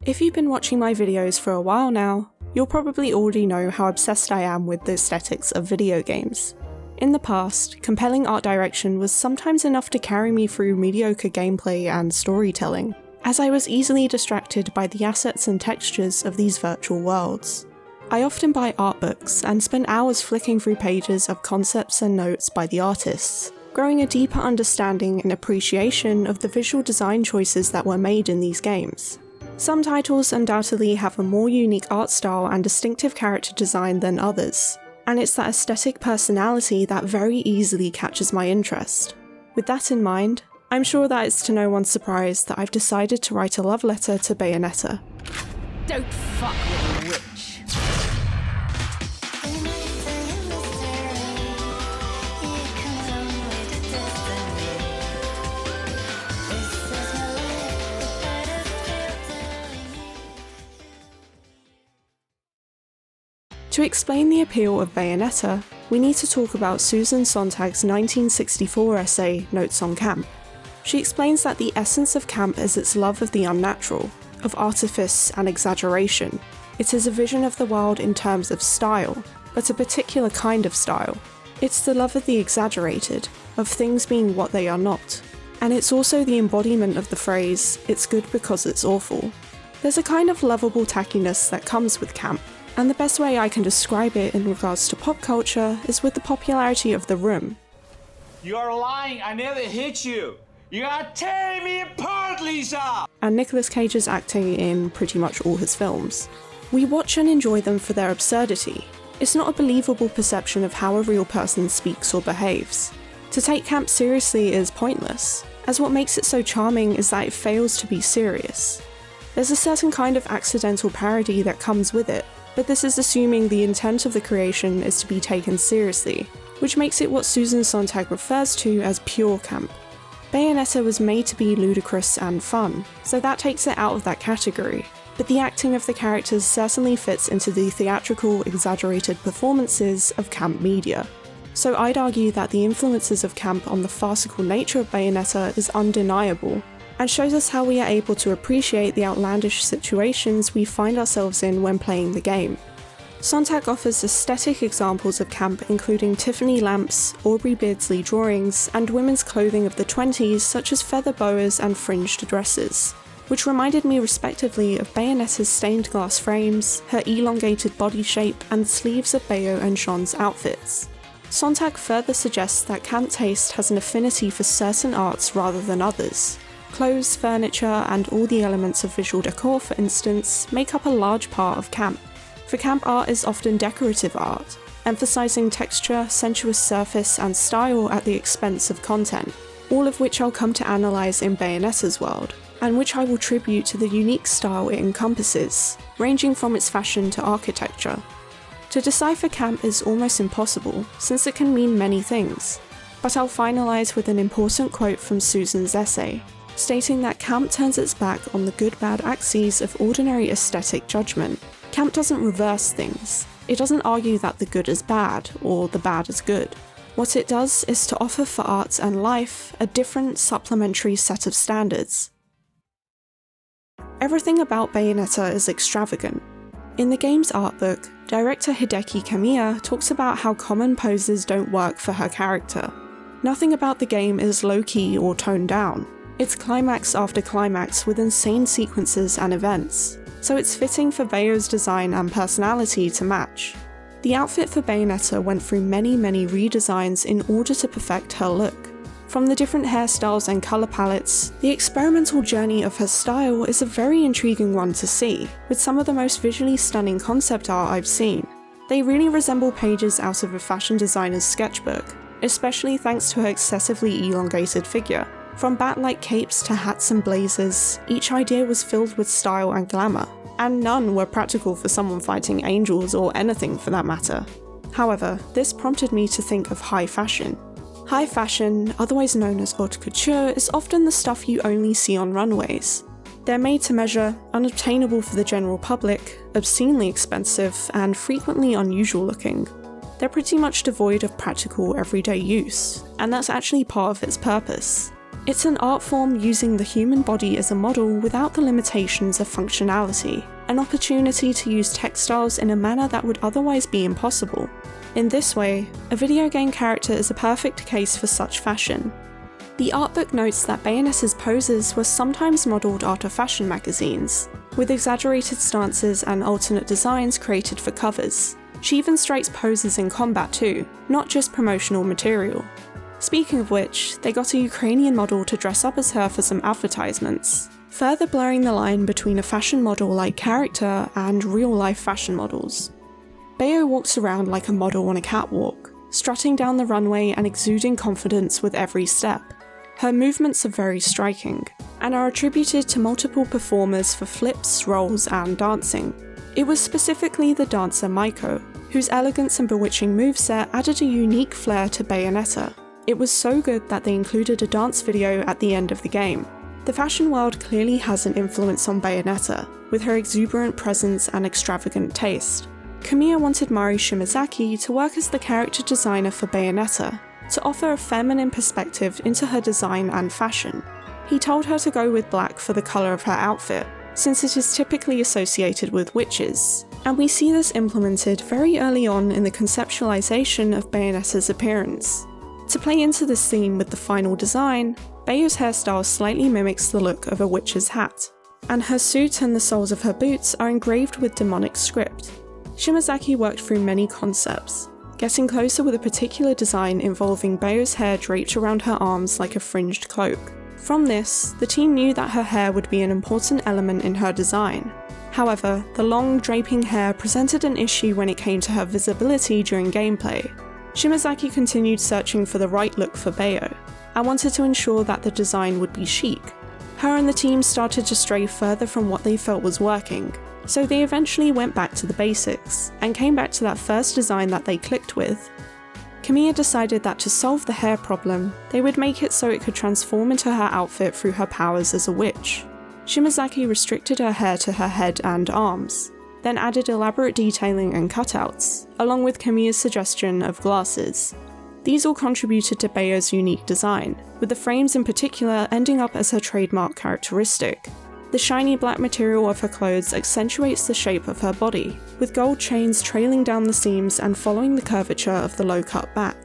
If you've been watching my videos for a while now, you'll probably already know how obsessed I am with the aesthetics of video games. In the past, compelling art direction was sometimes enough to carry me through mediocre gameplay and storytelling, as I was easily distracted by the assets and textures of these virtual worlds. I often buy art books and spend hours flicking through pages of concepts and notes by the artists, growing a deeper understanding and appreciation of the visual design choices that were made in these games. Some titles undoubtedly have a more unique art style and distinctive character design than others, and it's that aesthetic personality that very easily catches my interest. With that in mind, I'm sure that it's to no one's surprise that I've decided to write a love letter to Bayonetta. Don't fuck with a witch. To explain the appeal of Bayonetta, we need to talk about Susan Sontag's 1964 essay, Notes on Camp. She explains that the essence of camp is its love of the unnatural, of artifice and exaggeration. It is a vision of the world in terms of style, but a particular kind of style. It's the love of the exaggerated, of things being what they are not. And it's also the embodiment of the phrase, "it's good because it's awful." There's a kind of lovable tackiness that comes with camp, and the best way I can describe it in regards to pop culture is with the popularity of The Room. You're lying, I never hit you! You are tearing me apart, Lisa! And Nicolas Cage's acting in pretty much all his films. We watch and enjoy them for their absurdity. It's not a believable perception of how a real person speaks or behaves. To take camp seriously is pointless, as what makes it so charming is that it fails to be serious. There's a certain kind of accidental parody that comes with it, but this is assuming the intent of the creation is to be taken seriously, which makes it what Susan Sontag refers to as pure camp. Bayonetta was made to be ludicrous and fun, so that takes it out of that category, but the acting of the characters certainly fits into the theatrical, exaggerated performances of camp media. So I'd argue that the influences of camp on the farcical nature of Bayonetta is undeniable, and shows us how we are able to appreciate the outlandish situations we find ourselves in when playing the game. Sontag offers aesthetic examples of camp including Tiffany lamps, Aubrey Beardsley drawings, and women's clothing of the 20s such as feather boas and fringed dresses, which reminded me respectively of Bayonetta's stained glass frames, her elongated body shape, and sleeves of Bayo and Jean's outfits. Sontag further suggests that camp taste has an affinity for certain arts rather than others. Clothes, furniture, and all the elements of visual decor, for instance, make up a large part of camp. For camp art is often decorative art, emphasizing texture, sensuous surface, and style at the expense of content, all of which I'll come to analyze in Bayonetta's world, and which I will tribute to the unique style it encompasses, ranging from its fashion to architecture. To decipher camp is almost impossible, since it can mean many things, but I'll finalize with an important quote from Susan's essay, stating that camp turns its back on the good-bad axes of ordinary aesthetic judgment. Camp doesn't reverse things. It doesn't argue that the good is bad, or the bad is good. What it does is to offer for art and life a different, supplementary set of standards. Everything about Bayonetta is extravagant. In the game's artbook, director Hideki Kamiya talks about how common poses don't work for her character. Nothing about the game is low-key or toned down. It's climax after climax with insane sequences and events, so it's fitting for Bayo's design and personality to match. The outfit for Bayonetta went through many redesigns in order to perfect her look. From the different hairstyles and colour palettes, the experimental journey of her style is a very intriguing one to see, with some of the most visually stunning concept art I've seen. They really resemble pages out of a fashion designer's sketchbook, especially thanks to her excessively elongated figure. From bat-like capes to hats and blazers, each idea was filled with style and glamour, and none were practical for someone fighting angels or anything for that matter. However, this prompted me to think of high fashion. High fashion, otherwise known as haute couture, is often the stuff you only see on runways. They're made to measure, unobtainable for the general public, obscenely expensive, and frequently unusual looking. They're pretty much devoid of practical everyday use, and that's actually part of its purpose. It's an art form using the human body as a model without the limitations of functionality, an opportunity to use textiles in a manner that would otherwise be impossible. In this way, a video game character is a perfect case for such fashion. The Artbook notes that Bayonetta's poses were sometimes modelled after fashion magazines, with exaggerated stances and alternate designs created for covers. She even strikes poses in combat too, not just promotional material. Speaking of which, they got a Ukrainian model to dress up as her for some advertisements, further blurring the line between a fashion model-like character and real-life fashion models. Bayo walks around like a model on a catwalk, strutting down the runway and exuding confidence with every step. Her movements are very striking, and are attributed to multiple performers for flips, rolls, and dancing. It was specifically the dancer Maiko, whose elegance and bewitching moveset added a unique flair to Bayonetta. It was so good that they included a dance video at the end of the game. The fashion world clearly has an influence on Bayonetta, with her exuberant presence and extravagant taste. Kamiya wanted Mari Shimazaki to work as the character designer for Bayonetta, to offer a feminine perspective into her design and fashion. He told her to go with black for the colour of her outfit, since it is typically associated with witches, and we see this implemented very early on in the conceptualization of Bayonetta's appearance. To play into this theme with the final design, Bayo's hairstyle slightly mimics the look of a witch's hat, and her suit and the soles of her boots are engraved with demonic script. Shimazaki worked through many concepts, getting closer with a particular design involving Bayo's hair draped around her arms like a fringed cloak. From this, the team knew that her hair would be an important element in her design. However, the long, draping hair presented an issue when it came to her visibility during gameplay. Shimazaki continued searching for the right look for Bayo, and wanted to ensure that the design would be chic. Her and the team started to stray further from what they felt was working, so they eventually went back to the basics, and came back to that first design that they clicked with. Kamiya decided that to solve the hair problem, they would make it so it could transform into her outfit through her powers as a witch. Shimazaki restricted her hair to her head and arms, then added elaborate detailing and cutouts, along with Kamiya's suggestion of glasses. These all contributed to Bayo's unique design, with the frames in particular ending up as her trademark characteristic. The shiny black material of her clothes accentuates the shape of her body, with gold chains trailing down the seams and following the curvature of the low-cut back.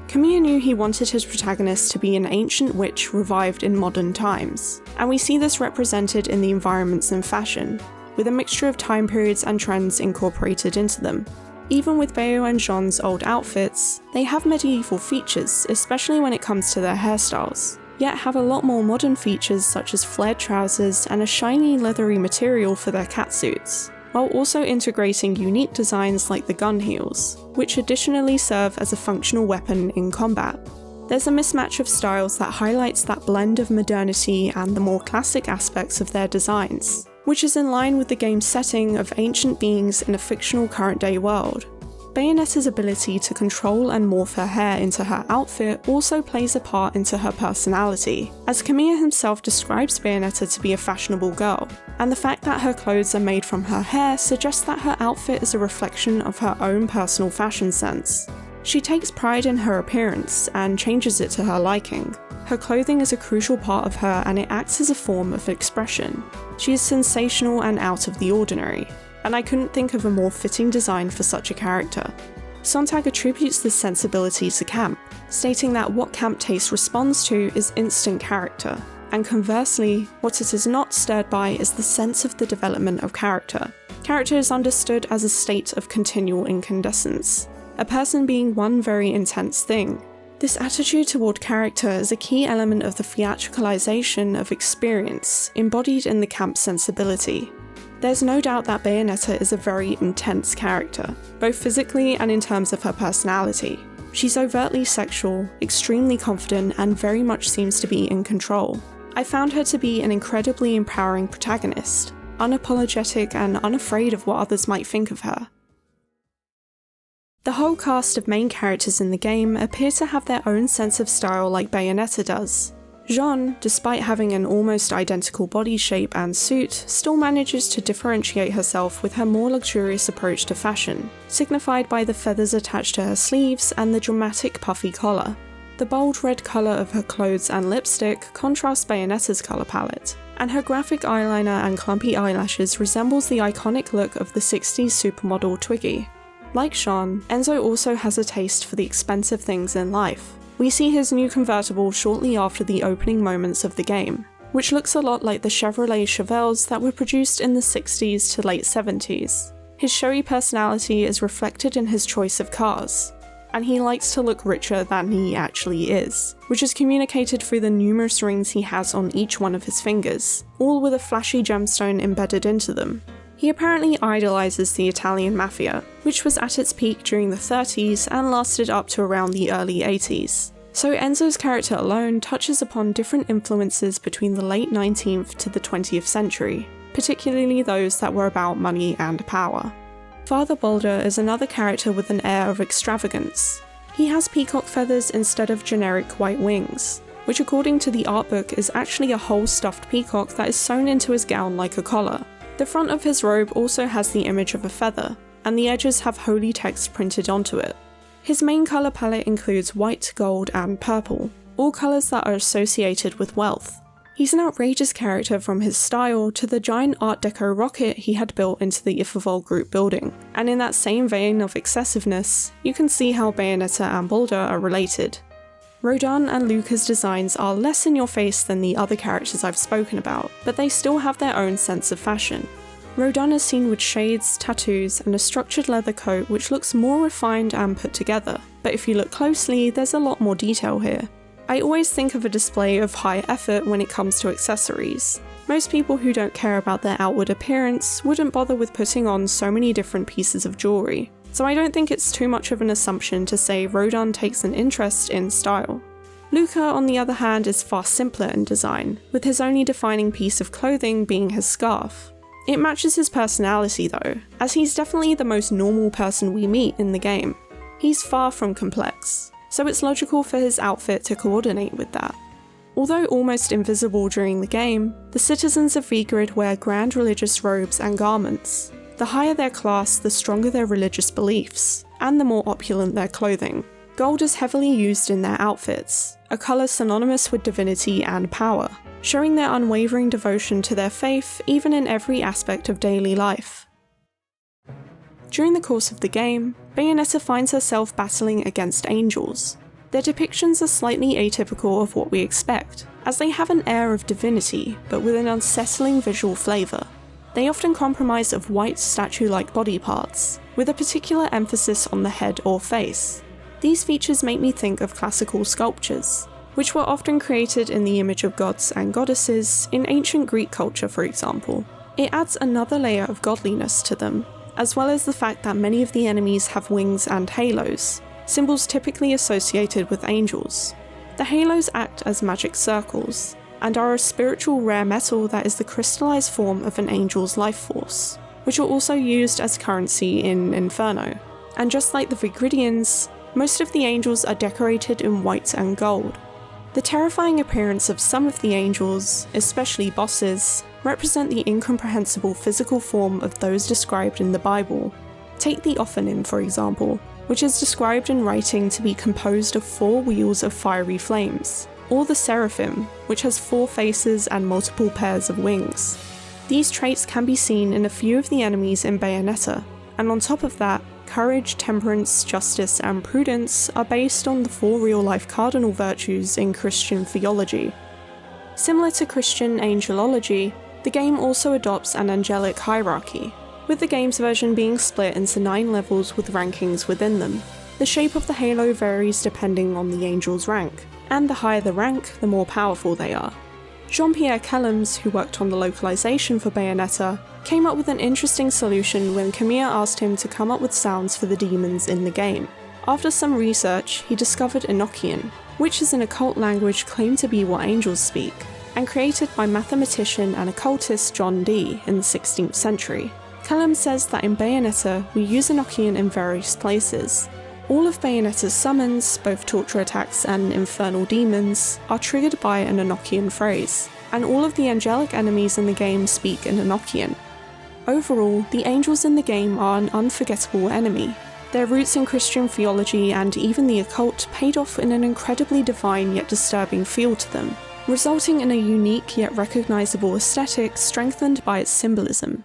Kamiya knew he wanted his protagonist to be an ancient witch revived in modern times, and we see this represented in the environments and fashion, with a mixture of time periods and trends incorporated into them. Even with Bayo and Jean's old outfits, they have medieval features, especially when it comes to their hairstyles, yet have a lot more modern features such as flared trousers and a shiny leathery material for their catsuits, while also integrating unique designs like the gun heels, which additionally serve as a functional weapon in combat. There's a mismatch of styles that highlights that blend of modernity and the more classic aspects of their designs, which is in line with the game's setting of ancient beings in a fictional current-day world. Bayonetta's ability to control and morph her hair into her outfit also plays a part into her personality, as Kamiya himself describes Bayonetta to be a fashionable girl, and the fact that her clothes are made from her hair suggests that her outfit is a reflection of her own personal fashion sense. She takes pride in her appearance and changes it to her liking. Her clothing is a crucial part of her and it acts as a form of expression. She is sensational and out of the ordinary, and I couldn't think of a more fitting design for such a character. Sontag attributes this sensibility to camp, stating that what camp taste responds to is instant character, and conversely, what it is not stirred by is the sense of the development of character. Character is understood as a state of continual incandescence, a person being one very intense thing. This attitude toward character is a key element of the theatricalization of experience, embodied in the camp sensibility. There's no doubt that Bayonetta is a very intense character, both physically and in terms of her personality. She's overtly sexual, extremely confident, and very much seems to be in control. I found her to be an incredibly empowering protagonist, unapologetic and unafraid of what others might think of her. The whole cast of main characters in the game appear to have their own sense of style like Bayonetta does. Jean, despite having an almost identical body shape and suit, still manages to differentiate herself with her more luxurious approach to fashion, signified by the feathers attached to her sleeves and the dramatic puffy collar. The bold red colour of her clothes and lipstick contrasts Bayonetta's colour palette, and her graphic eyeliner and clumpy eyelashes resembles the iconic look of the 60s supermodel Twiggy. Like Sean, Enzo also has a taste for the expensive things in life. We see his new convertible shortly after the opening moments of the game, which looks a lot like the Chevrolet Chevelles that were produced in the 60s to late 70s. His showy personality is reflected in his choice of cars, and he likes to look richer than he actually is, which is communicated through the numerous rings he has on each one of his fingers, all with a flashy gemstone embedded into them. He apparently idolizes the Italian mafia, which was at its peak during the 30s and lasted up to around the early 80s. So Enzo's character alone touches upon different influences between the late 19th to the 20th century, particularly those that were about money and power. Father Boulder is another character with an air of extravagance. He has peacock feathers instead of generic white wings, which according to the Artbook is actually a whole stuffed peacock that is sewn into his gown like a collar. The front of his robe also has the image of a feather, and the edges have holy text printed onto it. His main colour palette includes white, gold, and purple, all colours that are associated with wealth. He's an outrageous character from his style to the giant Art Deco rocket he had built into the Ifavol group building, and in that same vein of excessiveness, you can see how Bayonetta and Boulder are related. Rodin and Luca's designs are less in your face than the other characters I've spoken about, but they still have their own sense of fashion. Rodin is seen with shades, tattoos, and a structured leather coat which looks more refined and put together, but if you look closely, there's a lot more detail here. I always think of a display of high effort when it comes to accessories. Most people who don't care about their outward appearance wouldn't bother with putting on so many different pieces of jewellery, so I don't think it's too much of an assumption to say Rodin takes an interest in style. Luca, on the other hand, is far simpler in design, with his only defining piece of clothing being his scarf. It matches his personality though, as he's definitely the most normal person we meet in the game. He's far from complex, so it's logical for his outfit to coordinate with that. Although almost invisible during the game, the citizens of Vigrid wear grand religious robes and garments. The higher their class, the stronger their religious beliefs, and the more opulent their clothing. Gold is heavily used in their outfits, a colour synonymous with divinity and power, showing their unwavering devotion to their faith even in every aspect of daily life. During the course of the game, Bayonetta finds herself battling against angels. Their depictions are slightly atypical of what we expect, as they have an air of divinity, but with an unsettling visual flavour. They often comprise of white statue-like body parts, with a particular emphasis on the head or face. These features make me think of classical sculptures, which were often created in the image of gods and goddesses in ancient Greek culture, for example. It adds another layer of godliness to them, as well as the fact that many of the enemies have wings and halos, symbols typically associated with angels. The halos act as magic circles, and are a spiritual rare metal that is the crystallized form of an angel's life force, which are also used as currency in Inferno. And just like the Vigridians, most of the angels are decorated in white and gold. The terrifying appearance of some of the angels, especially bosses, represent the incomprehensible physical form of those described in the Bible. Take the Ophanim, for example, which is described in writing to be composed of 4 wheels of fiery flames, or the Seraphim, which has 4 faces and multiple pairs of wings. These traits can be seen in a few of the enemies in Bayonetta, and on top of that, courage, temperance, justice, and prudence are based on the 4 real-life cardinal virtues in Christian theology. Similar to Christian angelology, the game also adopts an angelic hierarchy, with the game's version being split into 9 levels with rankings within them. The shape of the halo varies depending on the angel's rank, and the higher the rank, the more powerful they are. Jean-Pierre Kellems, who worked on the localization for Bayonetta, came up with an interesting solution when Camille asked him to come up with sounds for the demons in the game. After some research, he discovered Enochian, which is an occult language claimed to be what angels speak, and created by mathematician and occultist John Dee in the 16th century. Kellems says that in Bayonetta, we use Enochian in various places. All of Bayonetta's summons, both torture attacks and infernal demons, are triggered by an Enochian phrase, and all of the angelic enemies in the game speak in Enochian. Overall, the angels in the game are an unforgettable enemy. Their roots in Christian theology and even the occult paid off in an incredibly divine yet disturbing feel to them, resulting in a unique yet recognisable aesthetic strengthened by its symbolism.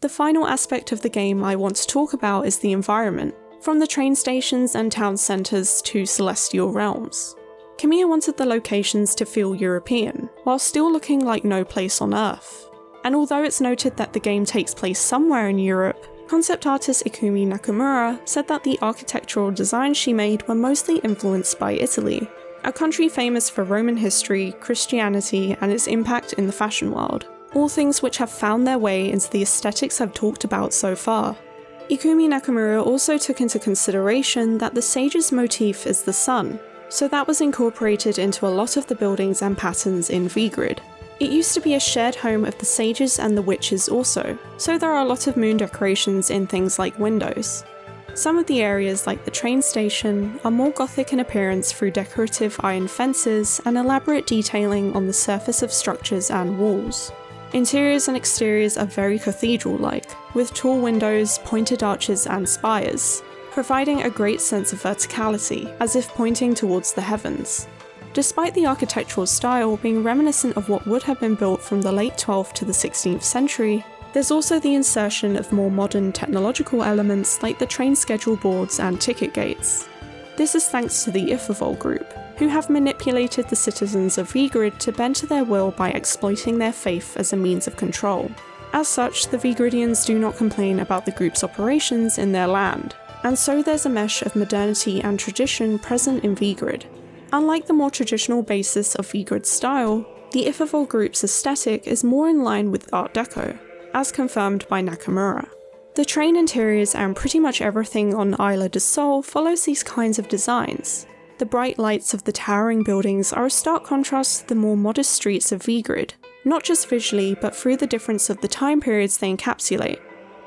The final aspect of the game I want to talk about is the environment, from the train stations and town centres to celestial realms. Kamiya wanted the locations to feel European, while still looking like no place on Earth. And although it's noted that the game takes place somewhere in Europe, concept artist Ikumi Nakamura said that the architectural designs she made were mostly influenced by Italy, a country famous for Roman history, Christianity, and its impact in the fashion world, all things which have found their way into the aesthetics I've talked about so far. Ikumi Nakamura also took into consideration that the sage's motif is the sun, so that was incorporated into a lot of the buildings and patterns in V-Grid. It used to be a shared home of the sages and the witches also, so there are a lot of moon decorations in things like windows. Some of the areas, like the train station, are more gothic in appearance through decorative iron fences and elaborate detailing on the surface of structures and walls. Interiors and exteriors are very cathedral-like, with tall windows, pointed arches and spires, providing a great sense of verticality, as if pointing towards the heavens. Despite the architectural style being reminiscent of what would have been built from the late 12th to the 16th century, there's also the insertion of more modern technological elements like the train schedule boards and ticket gates. This is thanks to the Ifavol group, who have manipulated the citizens of V-Grid to bend to their will by exploiting their faith as a means of control. As such, the V-Gridians do not complain about the group's operations in their land, and so there's a mesh of modernity and tradition present in V-Grid. Unlike the more traditional basis of V-Grid's style, the Ifavol group's aesthetic is more in line with Art Deco, as confirmed by Nakamura. The train interiors and pretty much everything on Isla de Sol follows these kinds of designs. The bright lights of the towering buildings are a stark contrast to the more modest streets of V-Grid, not just visually but through the difference of the time periods they encapsulate.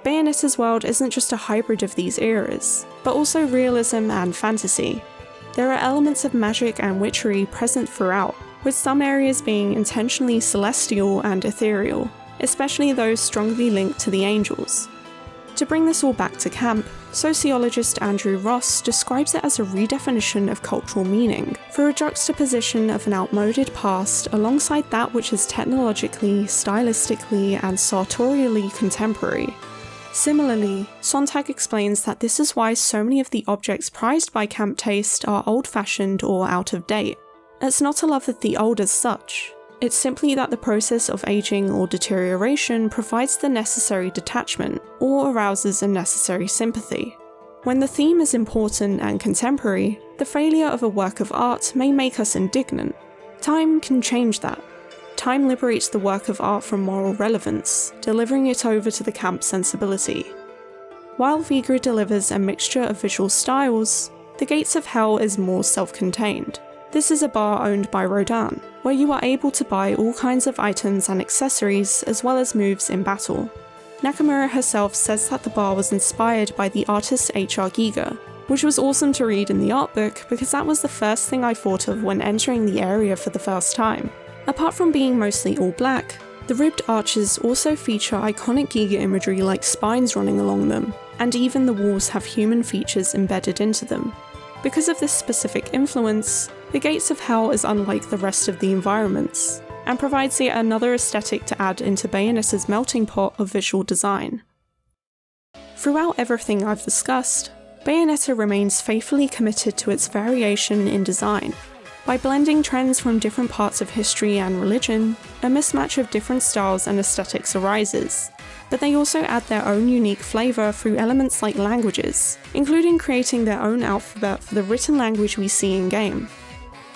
Bayonetta's world isn't just a hybrid of these eras, but also realism and fantasy. There are elements of magic and witchery present throughout, with some areas being intentionally celestial and ethereal, especially those strongly linked to the angels. To bring this all back to camp, sociologist Andrew Ross describes it as a redefinition of cultural meaning, for a juxtaposition of an outmoded past alongside that which is technologically, stylistically, and sartorially contemporary. Similarly, Sontag explains that this is why so many of the objects prized by camp taste are old-fashioned or out of date. It's not a love of the old as such, it's simply that the process of aging or deterioration provides the necessary detachment, or arouses a necessary sympathy. When the theme is important and contemporary, the failure of a work of art may make us indignant. Time can change that. Time liberates the work of art from moral relevance, delivering it over to the camp sensibility. While V-Grid delivers a mixture of visual styles, The Gates of Hell is more self-contained. This is a bar owned by Rodin, where you are able to buy all kinds of items and accessories as well as moves in battle. Nakamura herself says that the bar was inspired by the artist H.R. Giger, which was awesome to read in the Artbook because that was the first thing I thought of when entering the area for the first time. Apart from being mostly all black, the ribbed arches also feature iconic Giger imagery like spines running along them, and even the walls have human features embedded into them. Because of this specific influence, The Gates of Hell is unlike the rest of the environments, and provides yet another aesthetic to add into Bayonetta's melting pot of visual design. Throughout everything I've discussed, Bayonetta remains faithfully committed to its variation in design. By blending trends from different parts of history and religion, a mismatch of different styles and aesthetics arises, but they also add their own unique flavour through elements like languages, including creating their own alphabet for the written language we see in-game.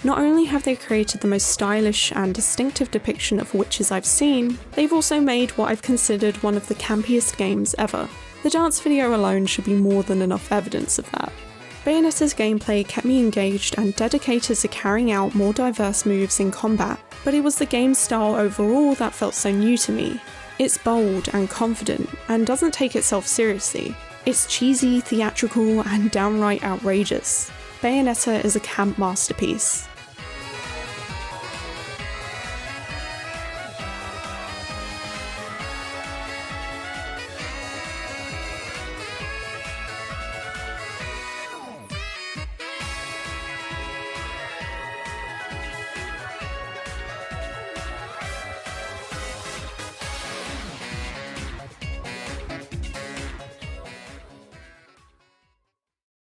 Not only have they created the most stylish and distinctive depiction of witches I've seen, they've also made what I've considered one of the campiest games ever. The dance video alone should be more than enough evidence of that. Bayonetta's gameplay kept me engaged and dedicated to carrying out more diverse moves in combat, but it was the game's style overall that felt so new to me. It's bold and confident, and doesn't take itself seriously. It's cheesy, theatrical, and downright outrageous. Bayonetta is a camp masterpiece.